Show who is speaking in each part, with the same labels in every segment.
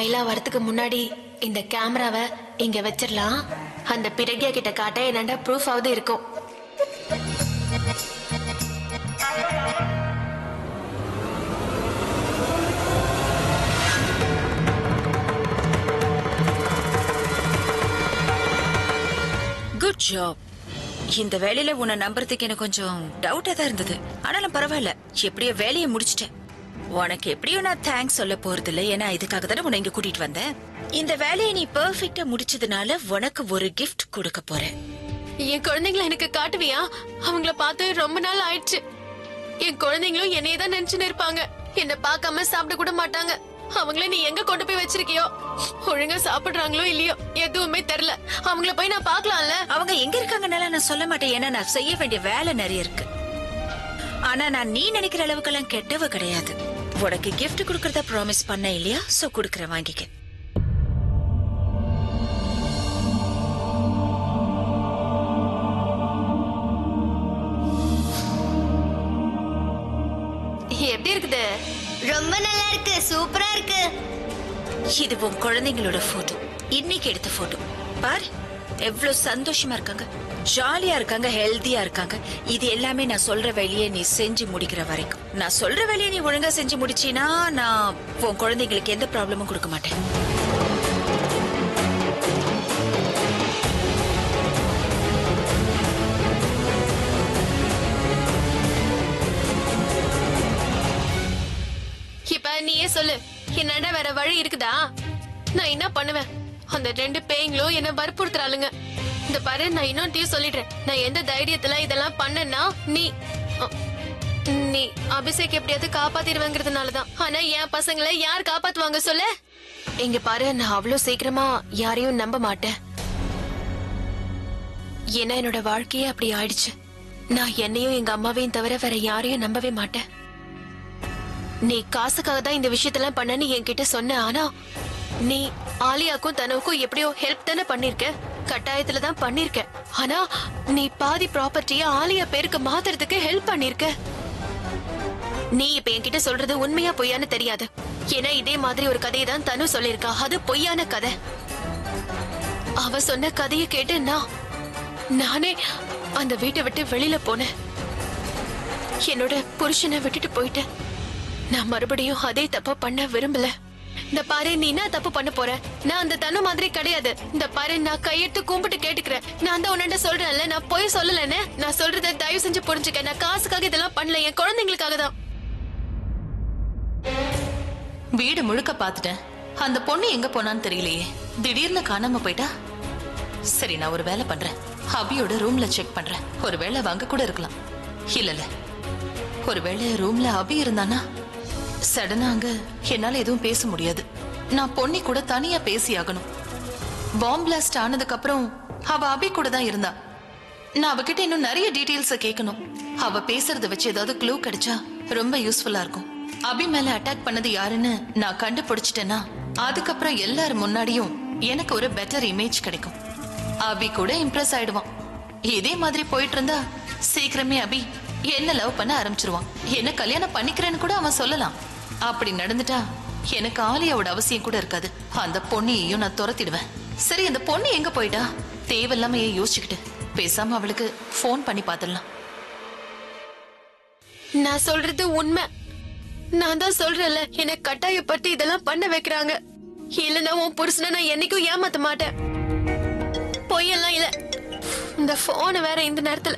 Speaker 1: ஐலா வரதுக்கு முன்னாடி இந்த கேமராவை இங்க வச்சிடலாம். அந்த பிரக்யா கிட்ட காட்ட என்னண்டா ப்ரூஃப் ஆவது இருக்கும்.
Speaker 2: Good job. இந்த வேலையில உன்னை நம்புறதுக்கு எனக்கு கொஞ்சம் டவுட்டா தான் இருந்தது. ஆனாலும் பரவாயில்ல, எப்படியோ வேலையை முடிச்சிட்டேன். உனக்கு எப்படியும் நான் தேங்க்ஸ் சொல்ல போறது இல்லை, ஏன்னா இதுக்காக தானே உன்னை இங்க கூட்டிட்டு வந்தேன். இந்த வேலையை நீ பெர்ஃபெக்ட்டா முடிச்சதுனால உனக்கு ஒரு கிஃப்ட் கொடுக்க போறேன்.
Speaker 1: என் குழந்தைங்களை எனக்கு காட்டுவியா? அவங்கள பார்த்து ரொம்ப நாள் ஆயிடுச்சு. என் குழந்தைங்களும் என்னையே தான் நினைச்சுன்னு இருப்பாங்க. என்ன பார்க்காம சாப்பிட கூட மாட்டாங்க. அவங்கள நீ எங்க கொண்டு போய் வச்சிருக்கியோ, ஒழுங்கா சாப்பிடுறாங்களோ இல்லையோ எதுவுமே தெரியல. அவங்கள போய் நான் பாக்கலாம்ல.
Speaker 2: அவங்க எங்க இருக்காங்கனால நான் சொல்ல மாட்டேன், ஏன்னா நான் செய்ய வேண்டிய வேலை நிறைய இருக்கு. ஆனா நான் நீ நினைக்கிற அளவுக்கெல்லாம் கெட்டவ கிடையாது. உனக்கு கிஃப்ட் கொடுக்கறதா ப்ராமிஸ் பண்ண இல்லையா? சோ கொடுக்கறேன், வாங்கிக்க.
Speaker 1: எப்படி இருக்குது?
Speaker 3: ரொம்ப நல்லா இருக்கு, சூப்பரா இருக்கு.
Speaker 2: இது உன் குழந்தைங்களோட போட்டோ, இன்னைக்கு எடுத்த போட்டோ. பாரு எவ்வளவு சந்தோஷமா இருக்காங்க, ஜாலியா இருக்காங்க, ஹெல்தியா இருக்காங்க. இது எல்லாமே நான் சொல்ற வேலையை நீ செஞ்சு முடிக்கிற வரைக்கும். நான் சொல்ற வேலையை நீ ஒழுங்கா செஞ்சு முடிச்சினா நான் உன் குழந்தைங்களுக்கு எந்த ப்ராப்ளமும் கொடுக்க மாட்டேன்.
Speaker 1: இப்ப நீயே சொல்லு, என்னடா வேற வழி இருக்குதா? நான் என்ன பண்ணுவேன்? அந்த 2 பேய்களும் என்ன வற்புறுத்துறாளுங்க. இந்த பாரு, நான் இன்னொன்னையும் சொல்லிடுறேன். நான் எந்த தைரியத்துல இதெல்லாம் பண்ணேன்னா நீ அபிஷேக் எப்படியாவது காப்பாத்திடுவேங்கிறதுனாலதான். ஆனா என் பசங்களை யார் காப்பாத்துவாங்க சொல்லு? இங்க பாரு, நான் அவ்வளவு சீக்கிரமா யாரையும் நம்ப மாட்டேன். ஏன்னா என்னோட வாழ்க்கையே அப்படி ஆயிடுச்சு. நான் என்னையும் எங்க அம்மாவையும் தவிர வேற யாரையும் நம்பவே மாட்டேன். நீ காசுக்காக தான் இந்த விஷயத்தெல்லாம் பண்ணன்னு என்கிட்ட சொன்ன. ஆனா நீ ஆலியாக்கும் தனவுக்கும் எப்படியோ ஹெல்ப் தானே பண்ணிருக்க, கட்டாயத்துல தான் பண்ணிருக்க. ஆனா நீ பாதி ப்ராப்பர்ட்டிய ஆலியா பேருக்கு மாத்துறதுக்கு ஹெல்ப் பண்ணிருக்க. நீ இப்ப என்கிட்ட சொல்றது உண்மையா பொய்யான்னு தெரியாது. ஏன்னா இதே மாதிரி ஒரு கதையை தான் தனு சொல்லிருக்கா. அது பொய்யான கதை. அவ சொன்ன கதையை கேட்டு நானே அந்த வீட்டை விட்டு வெளியில போனேன். என்னோட புருஷனை விட்டுட்டு போயிட்டேன். நான் மறுபடியும் அதே தப்பா பண்ண விரும்பல. இந்த பாரு, நீ என்ன தப்பு பண்ண போற? நான் அந்த தனு மாதிரி கிடையாது. இந்த பாரு, நான் கையெடுத்து கும்பிட்டு கேட்டுக்கிறேன். நான் தான் உன்ன சொல்றேன்ல, நான் போய் சொல்லலன்னு. நான் சொல்றத தயவு செஞ்சு புரிஞ்சுக்க. நான் காசுக்காக இதெல்லாம் பண்ணல, என் குழந்தைங்களுக்காக தான்.
Speaker 4: வீடு முழுக்க பாத்துட்டேன். அந்த பொண்ணு எங்க போனான்னு தெரியலையே. திடீர்னு காணாம போயிட்டா. சரி, நான் ஒரு வேலை பண்றேன். அபியோட ரூம்ல செக் பண்றேன். ஒரு வேளை வாங்க கூட இருக்கலாம். இல்ல ஒருவேளை ரூம்ல அபி இருந்தானா? சடனா அங்க என்னால எதுவும் பேச முடியாது. நான் பொன்னி கூட தனியா பேசி ஆகணும். பாம்பு பிளாஸ்ட் ஆனதுக்கு அப்புறம் அவ அபி கூட தான் இருந்தா. நான் அவகிட்ட இன்னும் நிறைய டீடைல்ஸ் கேட்கணும். அவ பேசுறத வச்சு ஏதாவது க்ளூ கிடைச்சா ரொம்ப யூஸ்ஃபுல்லா இருக்கும். அபி மேல அட்டாக் பண்ணது யாருன்னு நான் கண்டுபிடிச்சிட்டேன்னா அதுக்கப்புறம் எல்லாரும் முன்னாடியும் எனக்கு ஒரு பெட்டர் இமேஜ் கிடைக்கும். அபி கூட இம்ப்ரெஸ் ஆயிடுவான். இதே மாதிரி போயிட்டு இருந்தா சீக்கிரமே அபி என்ன லவ் பண்ண ஆரம்பிச்சிருவான். என்ன கல்யாணம் பண்ணிக்கிறேன்னு கூட அவன் சொல்லலாம். அப்படி நடந்துட்டா எனக்கு ஆலியாவோட அவசியம் கூட இருக்காது. அந்த பொண்ணையும் நான் துரத்திடுவேன். சரி, அந்த பொண்ணு எங்க போயிட்டா? தேவையில்லாம யோசிச்சுக்கிட்டு பேசாம அவளுக்கு போன் பண்ணி பாத்துடலாம்.
Speaker 1: நான் சொல்றது உண்மை. நான் தான் சொல்றேன்ல, என்னை கட்டாயப்பட்டு இதெல்லாம் பண்ண வைக்கிறாங்க. இல்லன்னா உன் புருஷனை நான் என்னைக்கும் ஏமாத்த மாட்டேன். பொய்யெல்லாம் இல்ல. இந்த போன் வேற இந்த நேரத்துல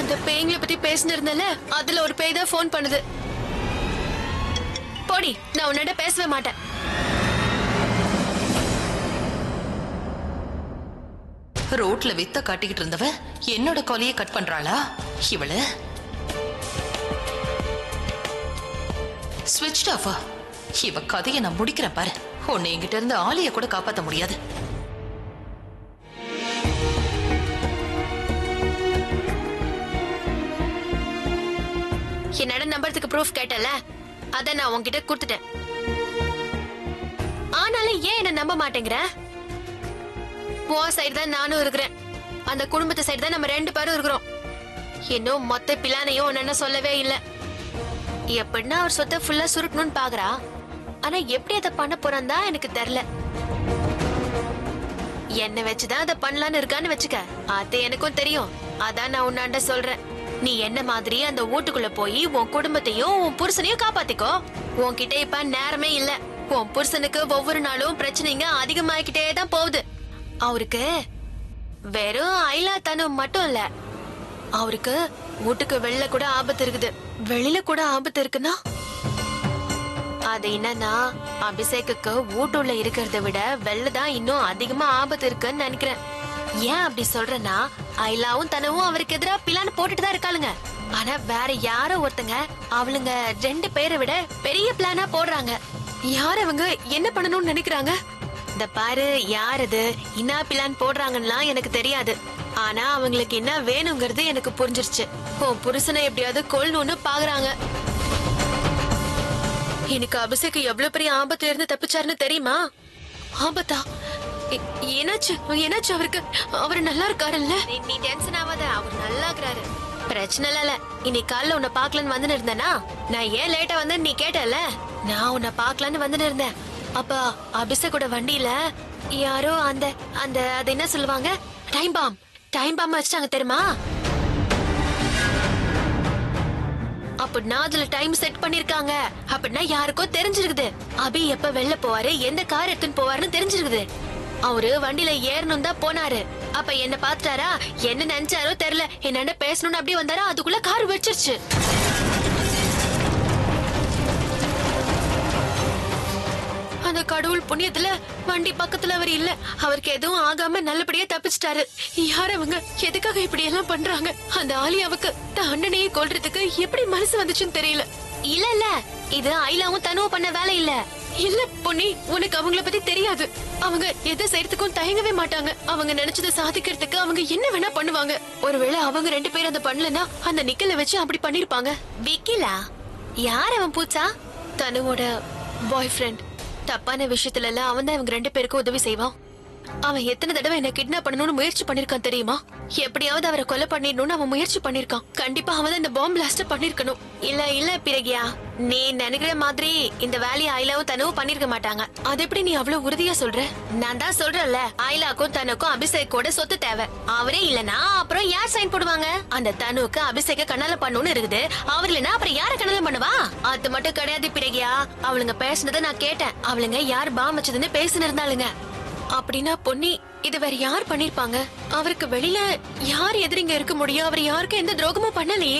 Speaker 1: அந்த பேய்களை பத்தி பேசினிருந்தல, அதுல ஒரு பேய் தான் போன் பண்ணுது. போடி, நான் உன்னிட்ட பேசவே மாட்டேன்.
Speaker 4: ரோட்ல வித்த காட்டிக்கிட்டு இருந்தவ என்னோட கொலையை கட் பண்றாளா இவள? ஸ்விட்ச் ஆஃபா? இவ கதையை நான் முடிக்கிறேன் பாரு. உன்னை என்கிட்ட இருந்து ஆலிய கூட காப்பாத்த முடியாது.
Speaker 1: என்னோட நம்பருக்கு ப்ரூஃப் கேட்டல, அத நான் உன்கிட்ட கொடுத்துட்டேன். ஆனாலும் ஏன் என்ன நம்ப மாட்டேங்கிற? உன் சைடு தான் நானும் இருக்கிறேன், அந்த குடும்பத்து சைடு தான் நம்ம 2 பேரும் இருக்கிறோம். இன்னும் மொத்த பிளானையும் ஒன்னு சொல்லவே இல்லை. எப்படின்னா அவர் சொத்தை ஃபுல்லா சுருட்டணும்னு பாக்குறா. ஆனா எப்படி அதை பண்ண போறான் தான் எனக்கு தெரியல. என்ன வச்சுதான் அதை பண்ணலான்னு இருக்கான்னு வச்சுக்க. அது எனக்கும் தெரியும். அதான் நான் உன்னாண்ட சொல்றேன். நீ என்ன மாதிரி அந்த வீட்டுக்குள்ள போய் உன் குடும்பத்தையும் உன் புருஷனையும் காப்பாத்திக்கோ. உன்கிட்ட இப்ப நேரமே இல்ல. உன் புருஷனுக்கு ஒவ்வொரு நாளும் பிரச்சனைங்க அதிகமாகிக்கிட்டே தான் போகுது. அவருக்கு வெறும் ஐலாத்தனம் மட்டும் இல்ல, அவருக்கு வீட்டுக்கு வெளில கூட ஆபத்து இருக்குது. வெளியில கூட ஆபத்து இருக்குன்னா அது என்னன்னா, அபிஷேக்குக்கு வீட்டுள்ள இருக்கிறத விட வெளிலதான் இன்னும் அதிகமா ஆபத்து இருக்குன்னு நினைக்கிறேன். ஏன் அப்படி சொல்றேன்னா, ஐலாவும் தனவும் அவருக்கு எதிரா பிளான் போட்டுட்டு தான் இருக்காளுங்க. ஆனா வேற யாரோ ஒருத்தங்க அவளுங்க 2 பேரை விட பெரிய பிளானா போடுறாங்க. யார் அவங்க, என்ன பண்ணணும்னு நினைக்கிறாங்க? இந்த பாரு, யார் அது என்ன பிளான் போடுறாங்கன்னா எனக்கு தெரியாது. ஆனா அவங்களுக்கு என்ன வேணுங்கிறது எனக்கு புரிஞ்சிருச்சு. உன் புருஷனை எப்படியாவது கொல்லணும்னு பாக்குறாங்க. எனக்கு அபிஷேக் எவ்வளவு பெரிய ஆபத்துல இருந்து தப்பிச்சாருன்னு தெரியுமா? ஆபத்தா? என்னாச்சு என்னாச்சு அவருக்கு? அவரு நல்லா இருக்காருல்ல? நீ டென்ஷன் ஆகாத, அவர் நல்லா இருக்கிறாரு. பிரச்சனை இல்ல. இன்னைக்கு காலைல உன்னை பாக்கலன்னு வந்து இருந்தேனா? நான் ஏன் லேட்டா வந்தேன்னு நீ கேட்டல. நான் உன்னை பாக்கலான்னு வந்து இருந்தேன். அப்ப அபிஷேக்கோட வண்டியில யாரோ அந்த அந்த அது என்ன சொல்லுவாங்க, டைம் பாம் வச்சிட்டாங்க தெரியுமா? அப்படின்னா அதுல டைம் செட் பண்ணிருக்காங்க. அப்படின்னா யாருக்கோ தெரிஞ்சிருக்குது அபி எப்ப வெளில போவாரு, எந்த கார் எடுத்துன்னு போவாருன்னு தெரிஞ்சிருக்குது. அவரு வண்டியில ஏறணும் தான் போனாரு. அப்ப என்ன பாத்துட்டாரா, என்ன நினைச்சாரோ தெரியல, என்னண்ட பேசணும்னு அப்படியே வந்தாரா, அதுக்குள்ள கார் வச்சிருச்சு. அந்த கடவுள் புண்ணியத்துல வண்டி பக்கத்துல அவர் இல்ல. அவருக்கு எதுவும் ஆகாம நல்லபடியா தப்பிச்சிட்டாரு. யார் அவங்க, எதுக்காக இப்படி எல்லாம் பண்றாங்க? அந்த ஆலியாவுக்கு தன் அண்ணனையே கொல்றதுக்கு எப்படி மனசு வந்துச்சுன்னு தெரியல. இல்ல இது ஐலாவும் தனுவும் பண்ண வேலை இல்ல. இல்ல பொன்னி, உனக்கு அவங்கள பத்தி தெரியாது. அவங்க எதை செய்யறதுக்கும் தயங்கவே மாட்டாங்க. அவங்க நினைச்சதை சாதிக்கிறதுக்கு அவங்க என்ன வேணா பண்ணுவாங்க. ஒருவேளை அவங்க 2 பேரும் அதை பண்ணலன்னா அந்த நிக்கல வச்சு அப்படி பண்ணிருப்பாங்க. விக்கிலா யார் அவன்? பூச்சா தனுவோட பாய் ஃப்ரெண்ட். தப்பான விஷயத்துல எல்லாம் அவன் தான் இவங்க 2 பேருக்கும் உதவி செய்வான். அவன் எத்தனை தடவை என்ன கிட்னாப் பண்ணணும்னு முயற்சி பண்ணிருக்கான் தெரியுமா? எப்படியாவது அவரை கொலை பண்ணிடணும்னு அவன் முயற்சி பண்ணிருக்கான். கண்டிப்பா அவன் தான் இந்த பாம்பு பிளாஸ்ட் பண்ணிருக்கணும். இல்ல பிறகியா, நீ நினைக்கிற மாதிரி இந்த வேலையை ஐலாவும் தனுவும் பண்ணிருக்க மாட்டாங்க. அது எப்படி நீ அவ்வளவு உறுதியா சொல்ற? நான் தான் சொல்றேன்ல, ஐலாக்கும் தனுக்கும் அபிஷேக்கோட சொத்து தேவை. அவரே இல்லனா அப்புறம் யார் சைன் போடுவாங்க? அந்த தனுக்கு அபிஷேக்க கண்ணால பண்ணணும்னு இருக்குது. அவர் இல்லனா அப்புறம் யார கண்ணால பண்ணுவா? அது மட்டும் கிடையாது பிறகியா, அவளுங்க பேசினதை நான் கேட்டேன். அவளுங்க யார் பாம் வச்சதுன்னு பேசினு இருந்தாளுங்க. அப்படின்னா பொன்னி, இது வேற யார் பண்ணிருப்பாங்க? அவருக்கு வெளியில யார் எதிரிங்க இருக்க முடியும்? அவர் யாருக்கும் எந்த துரோகமும் பண்ணலையே.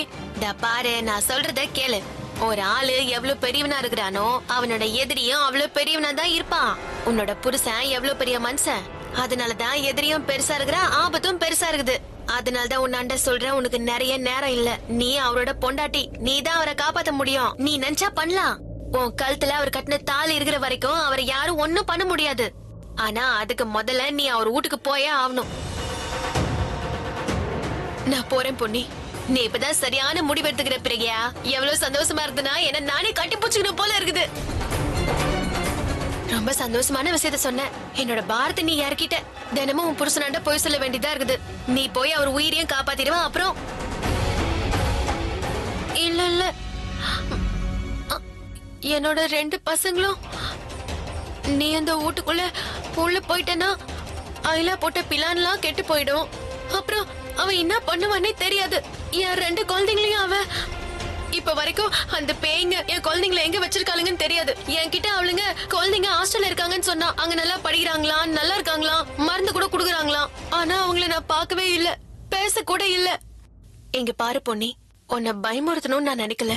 Speaker 1: பாரு, நான் சொல்றத கேளு. ஒரு ஆளு எவ்வளவு பெரியவனா இருக்கிறானோ அவனோட எதிரியும் அவ்வளவு பெரியவனா தான் இருப்பான். உன்னோட புருஷன் எவ்வளவு பெரிய மனுஷன், அதனாலதான் எதிரியும் பெருசா இருக்கிறா, ஆபத்தும் பெருசா இருக்குது. அதனாலதான் உன்னாண்ட சொல்றேன், உனக்கு நிறைய நேரம் இல்ல. நீ அவரோட பொண்டாட்டி, நீ தான் அவரை காப்பாத்த முடியும். நீ நினைச்சா பண்ணலாம். உன் கழுத்துல அவர் கட்டின தாலி இருக்கிற வரைக்கும் அவரை யாரும் ஒண்ணும் பண்ண முடியாது. ஆனா அதுக்கு முதல்ல நீ அவர் வீட்டுக்கு போயே ஆகணும். நான் போறேன் பொன்னி. நீ இப்பதான் சரியான முடிவு எடுத்துக்கிற பிறகியா. எவ்வளவு சந்தோஷமா இருக்குதுன்னா என்ன நானே கட்டி பூச்சிக்கணும் போல இருக்குது. ரொம்ப சந்தோஷமான விஷயத்த சொன்ன. என்னோட பாரத்தை நீ யார்கிட்ட தினமும் உன் புருஷனாண்ட போய் சொல்ல வேண்டியதா இருக்குது. நீ போய் அவர் உயிரையும் காப்பாத்திடுவா. அப்புறம் இல்ல என்னோட 2 பசங்களும் நீ அந்த வீட்டுக்குள்ள உள்ள போயிட்டனா ஐலா போட்ட பிளான்லாம் கெட்டு போயிடும். அப்புறம் அவன் என்ன பண்ணுவானே தெரியாது. என் 2 குழந்தைங்களையும் அவன் இப்ப வரைக்கும் அந்த பேய்ங்க என் குழந்தைங்களை எங்க வச்சிருக்காளுங்கன்னு தெரியாது. என்கிட்ட அவளுங்க குழந்தைங்க ஹாஸ்டல்ல இருக்காங்கன்னு சொன்னா, அங்க நல்லா படிக்கிறாங்களா, நல்லா இருக்காங்களா, மருந்து கூட குடுக்குறாங்களாம். ஆனா அவங்கள நான் பார்க்கவே இல்ல, பேச கூட இல்ல. எங்க பாரு பொன்னி, உன்னை பயமுறுத்தணும்னு நான் நினைக்கல.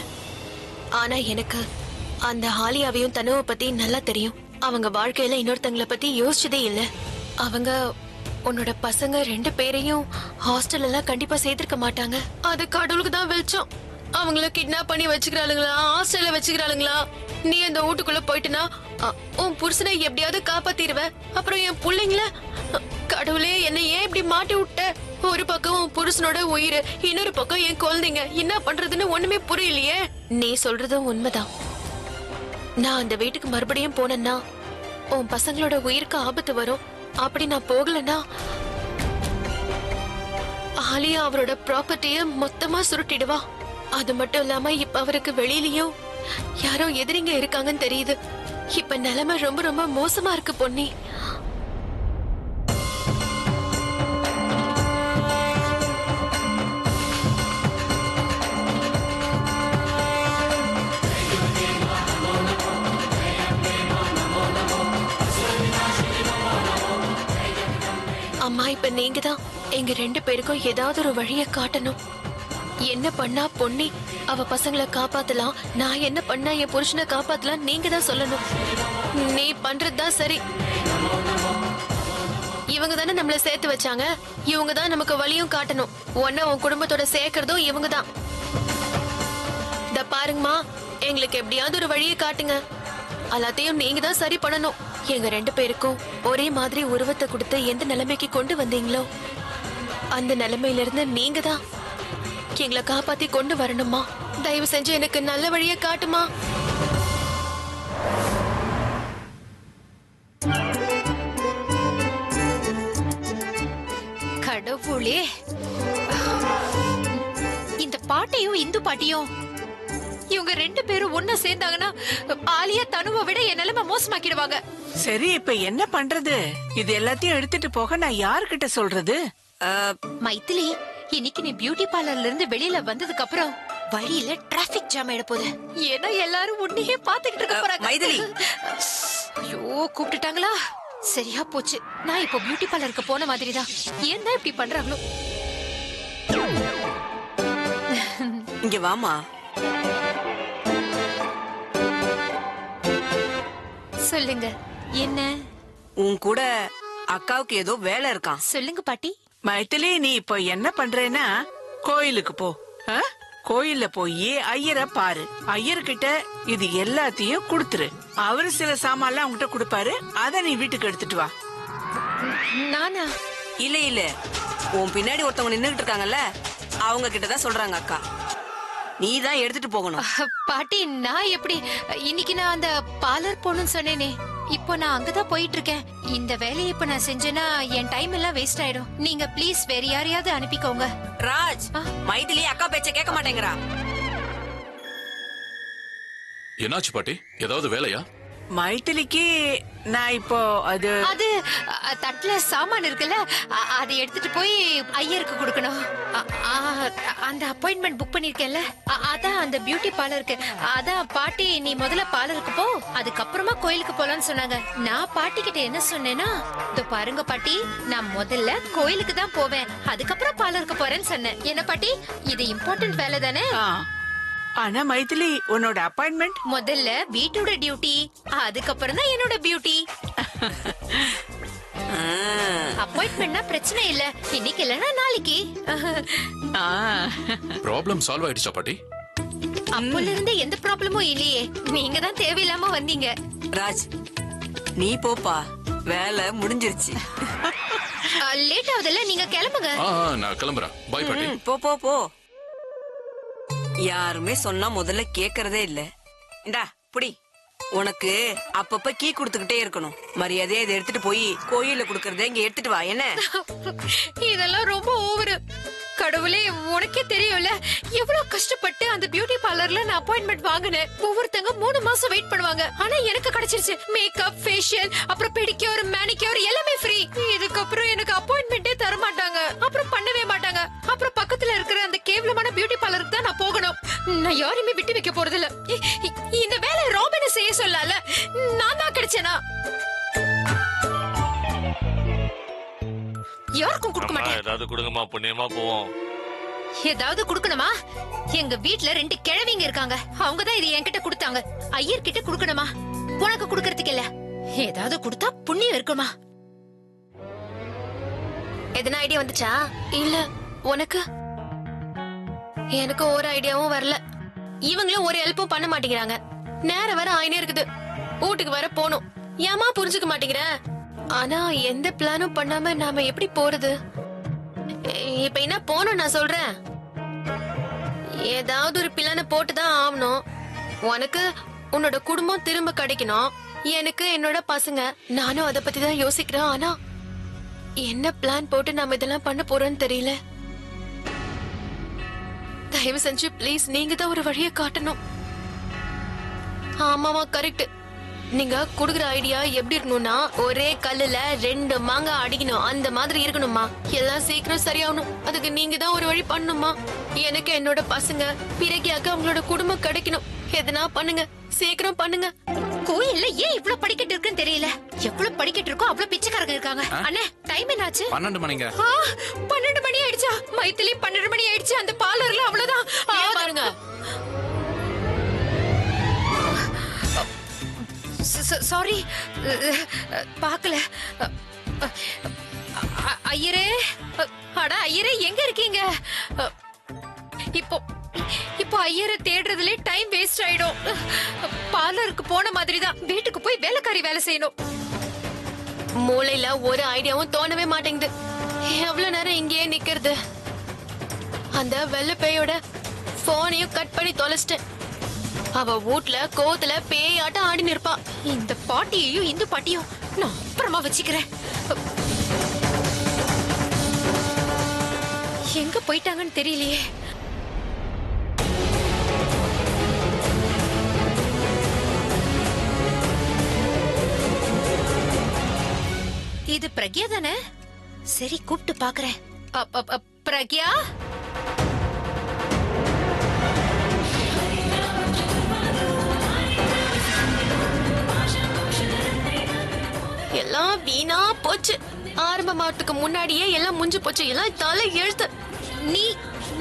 Speaker 1: ஆனா எனக்கு அந்த ஆலியாவையும் தனுவை பத்தி நல்லா தெரியும். அவங்க வாழ்க்கையில இன்னொருத்தங்களை பத்தி யோசிச்சதே இல்ல. அவங்க உன்னோட பசங்க 2 பேரையும் ஹாஸ்டல் எல்லாம் கண்டிப்பா சேர்த்திருக்க மாட்டாங்க. அது கடவுளுக்கு தான் வெளிச்சம். அவங்கள கிட்னாப் பண்ணி வச்சுக்கிறாளுங்களா, ஹாஸ்டல்ல வச்சுக்கிறாளுங்களா? நீ அந்த வீட்டுக்குள்ள போயிட்டுனா உன் புருஷனை எப்படியாவது காப்பாத்திடுவ. அப்புறம் என் பிள்ளைங்கள, கடவுளே என்ன ஏன் இப்படி மாட்டி விட்ட? ஒரு பக்கம் உன் புருஷனோட உயிர், இன்னொரு பக்கம் என் குழந்தைங்க. என்ன பண்றதுன்னு ஒண்ணுமே புரியலையே. நீ சொல்றதும் உண்மைதான். நான் அந்த வீட்டுக்கு மறுபடியும் போனேன்னா உன் பசங்களோட உயிருக்கு ஆபத்து வரும். அப்படி நான் போகலன்னா ஆலியா அவரோட ப்ராப்பர்ட்டிய மொத்தமா சுருட்டிடுவா. அது மட்டும் இல்லாம இப்ப அவருக்கு வெளியிலயும் யாரோ எதிரிங்க இருக்காங்கன்னு தெரியுது. இப்ப நிலைமை ரொம்ப ரொம்ப மோசமா இருக்கு பொன்னி. அம்மா, இப்ப நீங்க தான் எங்க 2 பேருக்கும் ஏதாவது ஒரு வழிய காட்டணும். என்ன பண்ணா பொன்னி அவ பசங்களை காப்பாத்தலாம், நான் என்ன பண்ணா என் புருஷனை காப்பாத்தலாம், நீங்க தான் சொல்லணும். நீ பண்றதுதான் சரி. இவங்க தானே நம்மள சேர்த்து வச்சாங்க, இவங்க தான் நமக்கு வழியும் காட்டணும். உன்ன உன் குடும்பத்தோட சேர்க்கறதும் இவங்க தான். இத பாருங்கம்மா, எங்களுக்கு எப்படியாவது ஒரு வழியை காட்டுங்க. எல்லாத்தையும் நீங்க தான் சரி பண்ணணும். எங்க 2 பேருக்கும் ஒரே மாதிரி உருவத்தை கொடுத்து எந்த நிலைமைக்கு கொண்டு வந்தீங்களோ அந்த நிலைமையில இருந்து நீங்க தான் எங்களை காப்பாத்தி கொண்டு வரணுமா. தயவு செஞ்சு எனக்கு நல்ல வழியை காட்டுமா.
Speaker 5: கடவுளே, இந்த பாட்டையும் இந்து பாட்டியும் இவங்க 2 பேரும் ஒன்னா சேர்ந்தாங்கன்னா ஆலியா தனுவை விட என் நிலைமை மோசமாக்கிடுவாங்க.
Speaker 6: சரி, இப்ப என்ன பண்றது? இது எல்லாத்தையும் எடுத்துட்டு போக நான் யார்கிட்ட சொல்றது?
Speaker 5: மைத்திலி, இன்னைக்கு நீ பியூட்டி பார்லர்ல இருந்து வெளியில வந்ததுக்கு அப்புறம் வழியில டிராபிக் ஜாம் ஆயிட போகுது. ஏன்னா எல்லாரும் உன்னையே பாத்துக்கிட்டு இருக்க போறாங்க.
Speaker 2: மைதிலி,
Speaker 5: ஐயோ, கூப்பிட்டுட்டாங்களா? சரியா போச்சு. நான் இப்போ பியூட்டி பார்லருக்கு போன மாதிரிதான். ஏன் இப்படி பண்றாங்களோ?
Speaker 7: இங்க வாமா.
Speaker 5: சொல்லுங்க, என்ன?
Speaker 7: உன் கூட அக்காவுக்கு ஏதோ வேலை இருக்கான்.
Speaker 5: சொல்லுங்க பாட்டி.
Speaker 6: மைத்திலி, நீ இப்ப என்ன பண்றேன்னா கோயிலுக்கு போ. கோயில்ல போய் ஐயரை பாரு. ஐயர்கிட்ட இது எல்லாத்தையும் கொடுத்துரு. அவரு சில சாமான்லாம் உங்ககிட்ட கொடுப்பாரு. அத நீ வீட்டுக்கு எடுத்துட்டு வா.
Speaker 5: நானா?
Speaker 7: இல்ல இல்ல, உன் பின்னாடி ஒருத்தவங்க நின்னுகிட்டு இருக்காங்கல்ல, அவங்க கிட்டதான் சொல்றாங்க அக்கா. நீ தான் எடுத்துட்டு போகணும்.
Speaker 5: பாட்டி, நான் எப்படி? இன்னைக்கு நான் அந்த பார்லர் போகணும்னு சொன்னேனே, இப்போ நான் அங்கதான் போயிட்டு இருக்கேன். இந்த வேலையை இப்ப நான் செஞ்சேன்னா என் டைம் எல்லாம் வேஸ்ட் ஆயிடும். நீங்க ப்ளீஸ் வேற யாரையாவது அனுப்பிக்கோங்க.
Speaker 7: ராஜ், மைதிலி அக்கா பேச்ச கேட்க மாட்டேங்கிறா.
Speaker 8: என்னாச்சு பாட்டி? ஏதாவது வேலையா?
Speaker 6: மைத்திலிக்கு நான் இப்போ அது
Speaker 5: தட்டுல சாமான் இருக்குல்ல, அதை எடுத்துட்டு போய் ஐயருக்கு கொடுக்கணும். அந்த அப்பாயின்மெண்ட் புக் பண்ணிருக்கேன்ல, அதான் அந்த பியூட்டி பார்லருக்கு. அதான் பாட்டி, நீ முதல்ல பார்லருக்கு போ, அதுக்கப்புறமா கோயிலுக்கு போலான்னு சொன்னாங்க. நான் பாட்டி கிட்ட என்ன சொன்னேன்னா, இதோ பாருங்க பாட்டி, நான் முதல்ல கோயிலுக்கு தான் போவேன், அதுக்கப்புறம் பார்லருக்கு போறேன்னு சொன்னேன். என்ன பாட்டி, இது இம்பார்ட்டன்ட் வேலை தானே?
Speaker 6: ஆனா மைதிலி, உன்னோட அப்பாயின்மெண்ட்
Speaker 5: முதல்ல வீட்டோட டியூட்டி, அதுக்கப்புறம் தான் என்னோட பியூட்டி. அப்பாயின்மெண்ட்னா பிரச்சனை இல்ல, இன்னைக்கு இல்லனா நாளைக்கு.
Speaker 8: ப்ராப்ளம் சால்வ் ஆயிடுச்சா பாட்டி?
Speaker 5: அப்போல இருந்து எந்த ப்ராப்ளமும் இல்லையே, நீங்க தான் தேவையில்லாம வந்தீங்க.
Speaker 7: ராஜ், நீ போப்பா, வேலை முடிஞ்சிருச்சு.
Speaker 5: லேட் ஆகுதுல்ல, நீங்க கிளம்புங்க.
Speaker 8: நான் கிளம்புறேன். பை பாட்டி.
Speaker 7: போ போ போ. யாருமே சொன்னா முதல்ல கேக்குறதே இல்ல. இந்தா புடி. உனக்கு அப்பப்ப கீ கொடுத்துக்கிட்டே இருக்கணும். மரியாதையா இதை எடுத்துட்டு போய் கோயில்ல குடுக்கறத இங்க எடுத்துட்டு வா. என்ன
Speaker 5: இதெல்லாம் ரொம்ப ஓவரு. கடவுளே, உனக்கே தெரியும்ல எவ்வளவு கஷ்டப்பட்டு அந்த பியூட்டி பார்லர்ல நான் அப்பாயின்மெண்ட் வாங்கினேன். ஒவ்வொருத்தங்க 3 மாசம் வெயிட் பண்ணுவாங்க, ஆனா எனக்கு கிடைச்சிருச்சு. மேக்கப், ஃபேஷியல், அப்புறம் பெடிக்யூர், மேனிக்யூர் எல்லாமே ஃப்ரீ. இதுக்கப்புறம் எனக்கு அப்பாயின்மெண்டே தர மாட்டாங்க, அப்புறம் பண்ணவே மாட்டாங்க. அப்புறம் பக்கத்துல இருக்கிற அந்த கேவலமான பியூட்டி பார்லருக்கு தான் நான் போகணும். நான் யாரையுமே விட்டு வைக்க போறது இல்ல. இந்த வேலை ராபினை செய்ய சொல்லல, நான் தான் கிடைச்சேனா? யாருக்கும் கொடுக்க மாட்டேன்.
Speaker 9: ஏதாவது கொடுங்கம்மா, புண்ணியமா போவோம்.
Speaker 5: ஏதாவது கொடுக்கணுமா? எங்க வீட்ல 2 கிழவிங்க இருக்காங்க, அவங்க தான் இது என்கிட்ட கொடுத்தாங்க. ஐயர் கிட்ட கொடுக்கணுமா? உனக்கு கொடுக்கறதுக்கு இல்ல. ஏதாவது கொடுத்தா புண்ணியம் இருக்குமா?
Speaker 1: எதனா ஐடியா வந்துச்சா? இல்ல. உனக்கு? எனக்கு ஒரு ஐடியாவும் வரல. இவங்களும் ஒரு ஹெல்ப்பும் பண்ண மாட்டேங்கிறாங்க. நேரம் வர ஆயினே இருக்குது, வீட்டுக்கு வர போகணும். ஏமா புரிஞ்சுக்க மாட்டேங்கிற? ஆனா எந்த பிளானும் பண்ணாம நாம எப்படி போறது? இப்ப என்ன போனோம் நான் சொல்றேன். ஏதாவது ஒரு பிளான போட்டுதான் ஆகணும். உனக்கு உன்னோட குடும்பம் திரும்ப கிடைக்கணும், எனக்கு என்னோட பசங்க. நானும் அத பத்தி தான் யோசிக்கிறேன். ஆனா என்ன பிளான் போட்டு நாம இதெல்லாம் பண்ண போறோம்னு தெரியல. தயவு செஞ்சு ப்ளீஸ் நீங்க தான் ஒரு வழியை காட்டணும். ஆமாமா கரெக்ட். நீங்க குடுக்குற ஐடியா எப்படி இருக்கணும்னா ஒரே கல்லுல 2 மாங்காய் அடிக்கணும் அந்த மாதிரி இருக்கணுமா. எல்லாம் சீக்கிரம் சரியாகணும். அதுக்கு நீங்க தான் ஒரு வழி பண்ணணுமா. எனக்கு என்னோட பசங்க பிறகியாக்க அவங்களோட குடும்பம் கிடைக்கணும். எதனா பண்ணுங்க, சீக்கிரம் பண்ணுங்க.
Speaker 5: கோயில்ல ஏன் இவ்ளோ படிக்கட்டு இருக்குன்னு தெரியல. எவ்வளவு படிக்கட்டு இருக்கோ அவ்வளவு பிச்சைக்காரங்க இருக்காங்க. அண்ணே டைம் என்னாச்சு?
Speaker 8: 12 மணிங்க.
Speaker 5: 12 மணி ஆயிடுச்சா? மைத்திலி 12 மணி ஆயிடுச்சு. அந்த பார்லர்ல அவ்வளவுதான்.
Speaker 1: பாருங்க
Speaker 5: சாரி பாக்கல. ஐயரே, அட ஐயரே எங்க இருக்கீங்க? இப்போ ஐயரை தேடுறதுல டைம் வேஸ்ட் ஆயிடும். பார்லருக்கு போன மாதிரி தான் வீட்டுக்கு போய் வேலைக்காரி வேலை செய்யணும்.
Speaker 1: மூளையில ஒரு ஐடியாவும் தோணவே மாட்டேங்குது. எவ்வளவு நேரம் இங்கேயே நிக்கிறது. அந்த வெள்ளை பேயோட போனையும் கட் பண்ணி தொலைச்சிட்டேன். அவ வீட்ல கோத்துல பேயாட்டம் ஆடி நிற்பா.
Speaker 5: இந்த பாட்டியையும் இந்த பாட்டியும் நான் அப்புறமா வச்சுக்கிறேன். எங்க போயிட்டாங்கன்னு தெரியலையே. இது பிரக்யா தானே? சரி கூப்பிட்டு பாக்குறேன். பிரக்யா,
Speaker 1: எல்லாம் வீணா போச்சு. ஆரம்பமாட்டுக்கு முன்னாடியே எல்லாம் முடிஞ்சு போச்சு. எல்லாம் தலை எழுத்து.
Speaker 5: நீ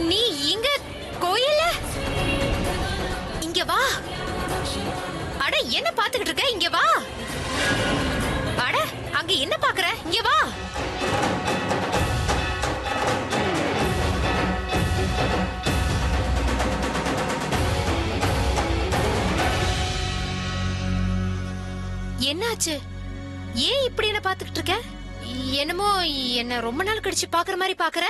Speaker 5: நீ இங்க கோயில்ல? இங்க வா. அட என்ன பாத்துக்கிட்டு இருக்க? இங்க வா. அட அங்க என்ன பாக்குற? இங்க வா. என்னாச்சு? ஏன் இப்படி என்ன பாத்துக்கிட்டு இருக்க? என்னமோ என்ன ரொம்ப நாள் கழிச்சு பாக்குற மாதிரி பாக்குற.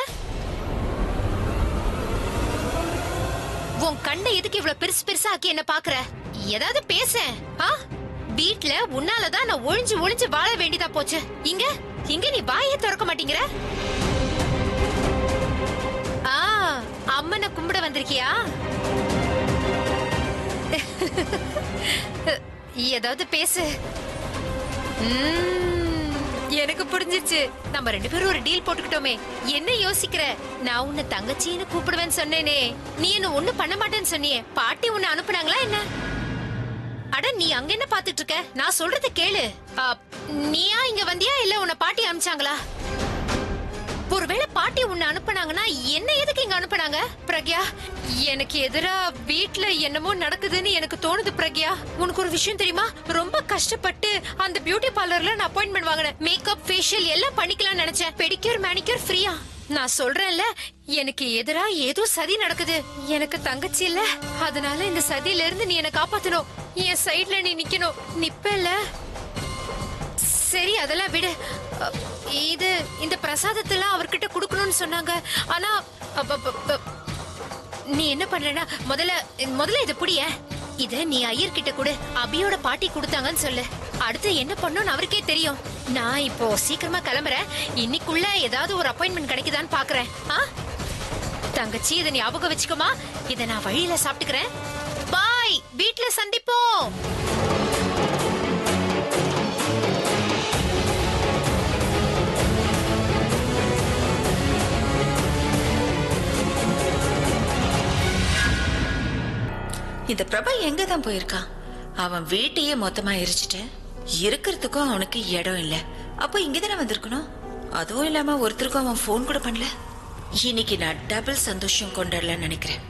Speaker 5: உன் கண்ணை எதுக்கு இவ்வளவு பெருசு பெருசா ஆக்கி என்ன பாக்குற? ஏதாவது பேச. வீட்ல உன்னாலதான் நான் ஒளிஞ்சு ஒளிஞ்சு வாழ வேண்டியதா போச்சு. இங்க இங்க நீ வாயே திறக்க மாட்டேங்கிற. அம்மனை கும்பிட வந்திருக்கியா? ஏதாவது பேசு. எனக்கு புரிஞ்சிச்சு. நம்ம 2 பேரும் ஒரு டீல் போட்டுக்கிட்டோமே. என்ன யோசிக்கிற? நான் உன்னை தங்கச்சின்னு கூப்பிடுவேன்னு சொன்னேனே. நீ என்ன ஒண்ணு பண்ண மாட்டேன்னு சொன்னியே. பாட்டி உன்னை அனுப்புனாங்களா என்ன? அட நீ அங்க என்ன பாத்துட்டு இருக்க? நான் சொல்றத கேளு. நீயா இங்க வந்தியா இல்ல உன்னை பாட்டி அனுப்பிச்சாங்களா? ஒருவேளை பாட்டி உன்னை அனுப்புனாங்கன்னா என்ன எதுக்கு இங்க அனுப்புனாங்க? பிரக்யா, எனக்கு எதிரா வீட்ல என்னமோ நடக்குதுன்னு எனக்கு தோணுது. பிரக்யா, உனக்கு ஒரு விஷயம் தெரியுமா? ரொம்ப கஷ்டப்பட்டு அந்த பியூட்டி பார்லர்ல நான் அப்பாயின்மெண்ட் வாங்கினேன். மேக்கப், ஃபேஷியல் எல்லாம் பண்ணிக்கலாம் நினைச்சேன். பெடிக்யூர், மேனிக்யூர் ஃப்ரீயா. நான் சொல்றேன்ல, எனக்கு எதிரா ஏதோ சதி நடக்குது. எனக்கு தங்கச்சி இல்ல, அதனால இந்த சதியில இருந்து நீ என்ன காப்பாத்தணும். என் சைடுல நீ நிக்கணும். நிப்பல? சரி அதெல்லாம் விடு. இது இந்த பிரசாதத்தெல்லாம் அவர்கிட்ட குடுக்கணும்னு சொன்னாங்க. ஆனா நீ என்ன பண்றனா, முதல்ல இத புடிய. இத நீ ஐயர்கிட்ட கொடு. அபியோட பாட்டி கொடுத்தாங்கன்னு சொல்லு. அடுத்து என்ன பண்ணணும்னு அவருக்கே தெரியும். நான் இப்போ சீக்கிரமா கிளம்புறேன். இன்னைக்குள்ள ஏதாவது ஒரு அப்பாயின்மெண்ட் கிடைக்குதான்னு பாக்குறேன். தங்கச்சி, இதை ஞாபகம் வச்சுக்கோமா. இத நான் வழியில சாப்பிட்டுக்கிறேன். பாய், வீட்ல சந்திப்போம்.
Speaker 2: இந்த பிரபா எங்க தான் போயிருக்கான்? அவன் வீட்டையே மொத்தமா எரிச்சிட்டு இருக்கிறதுக்கும் அவனுக்கு இடம் இல்ல. அப்போ இங்கதானே வந்திருக்கணும். அதுவும் இல்லாம ஒருத்தருக்கும் அவன் போன் கூட பண்ணல. இன்னைக்கு நான் டபுள் சந்தோஷம் கொண்டாடலாம்னு நினைக்கிறேன்.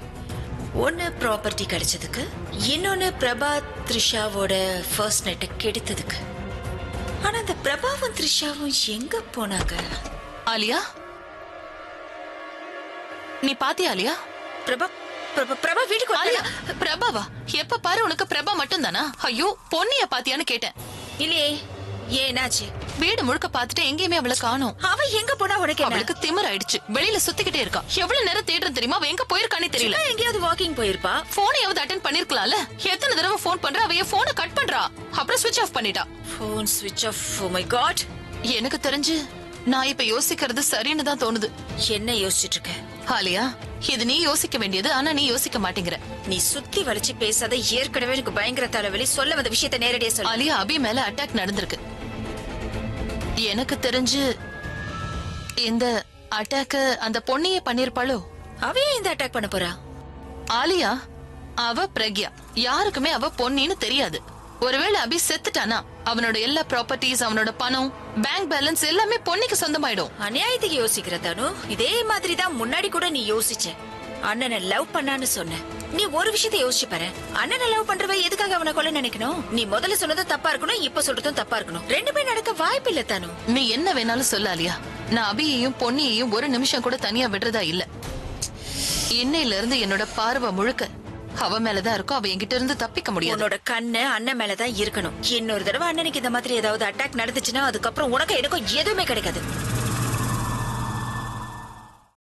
Speaker 2: ஒன்னு ப்ராப்பர்ட்டி கிடைச்சதுக்கு, இன்னொன்னு பிரபா த்ரிஷாவோட ஃபர்ஸ்ட் நைட்டை கெடுத்ததுக்கு. ஆனா அந்த பிரபாவும் த்ரிஷாவும் எங்க போனாங்க?
Speaker 4: ஆலியா, நீ பாத்தியா ஆலியா?
Speaker 2: பிரபா வீட்டுக்கு
Speaker 4: ஆலியா, பிரபாவா? எப்ப பாரு உனக்கு பிரபா மட்டும் தானா? ஐயோ, பொன்னிய பாத்தியான்னு கேட்டேன்.
Speaker 2: இல்லையே, ஏனாச்சு?
Speaker 4: வீடு முழுக்க பாத்துட்டு எங்கேயுமே அவளை காணோம்.
Speaker 2: அவ எங்க போனா உனக்கு?
Speaker 4: அவளுக்கு திமிர் ஆயிடுச்சு. வெளியில சுத்திக்கிட்டே இருக்கா. எவ்வளவு நேரம் தேடுறது தெரியுமா? அவ எங்க போயிருக்கானே தெரியல.
Speaker 2: எங்கேயாவது வாக்கிங் போயிருப்பா.
Speaker 4: போனையாவது அட்டென்ட் பண்ணிருக்கலாம்ல. எத்தனை தடவை போன் பண்றா, அவ போனை கட் பண்றா, அப்புறம் ஸ்விட்ச் ஆஃப் பண்ணிட்டா.
Speaker 2: போன் ஸ்விட்ச் ஆஃப். Oh my God.
Speaker 4: எனக்கு தெரிஞ்சு நான் இப்ப யோசிக்கிறது சரின்னு தான் தோணுது.
Speaker 2: என்ன யோசிச்சுட்டு இருக்க?
Speaker 4: ஆலியா, இது நீ யோசிக்க வேண்டியது, ஆனா நீ யோசிக்க மாட்டேங்கிற.
Speaker 2: நீ சுத்தி வளைச்சு பேசாத. ஏற்கனவே எனக்கு பயங்கர தலைவலி. சொல்ல வந்த விஷயத்த நேரடியா சொல்ல.
Speaker 4: ஆலியா, அபி மேல அட்டாக் நடந்திருக்கு. எனக்கு தெரிஞ்சு இந்த அட்டாக்க அந்த பொண்ணையே பண்ணிருப்பாளோ?
Speaker 2: அவையே இந்த அட்டாக் பண்ண போறா?
Speaker 4: ஆலியா, அவ பிரக்யா. யாருக்குமே அவ பொன்னின்னு தெரியாது. ஒருவேளை அபி செத்துட்டானா அவனோட எல்லா ப்ராப்பர்ட்டிஸ், அவனோட பணம், பேங்க் பேலன்ஸ் எல்லாமே பொன்னிக்கு சொந்தமாயிடும்.
Speaker 2: அநியாயத்துக்கு யோசிக்கிற தானு. இதே மாதிரி தான் முன்னாடி கூட நீ யோசிச்ச. அண்ணனை லவ் பண்ணான்னு சொன்ன. நீ ஒரு விஷயத்தை யோசிச்சு பாரு. அண்ணனை லவ் பண்றவ எதுக்காக அவனை கொல்ல நினைக்கணும்? நீ முதல்ல சொன்னதும் தப்பா இருக்கணும், இப்ப சொல்றதும் தப்பா இருக்கணும். ரெண்டுமே நடக்க வாய்ப்பு இல்ல தானு.
Speaker 4: நீ என்ன வேணாலும் சொல்ல ஆலியா. நான் அபியையும் பொன்னியையும் ஒரு நிமிஷம் கூட தனியா விடுறதா இல்ல. இன்னையில இருந்து என்னோட பார்வை முழுக்க அவ மேலதான் இருக்கும். அவ என்கிட்ட இருந்து தப்பிக்க முடியாது.
Speaker 2: உன்னோட கண்ணு அண்ணன் மேலதான் இருக்கணும். இன்னொரு தடவை அண்ணனுக்கு இந்த மாதிரி ஏதாவது அட்டாக் நடந்துச்சுன்னா அதுக்கப்புறம் உனக்கு எனக்கும் எதுவுமே கிடைக்காது.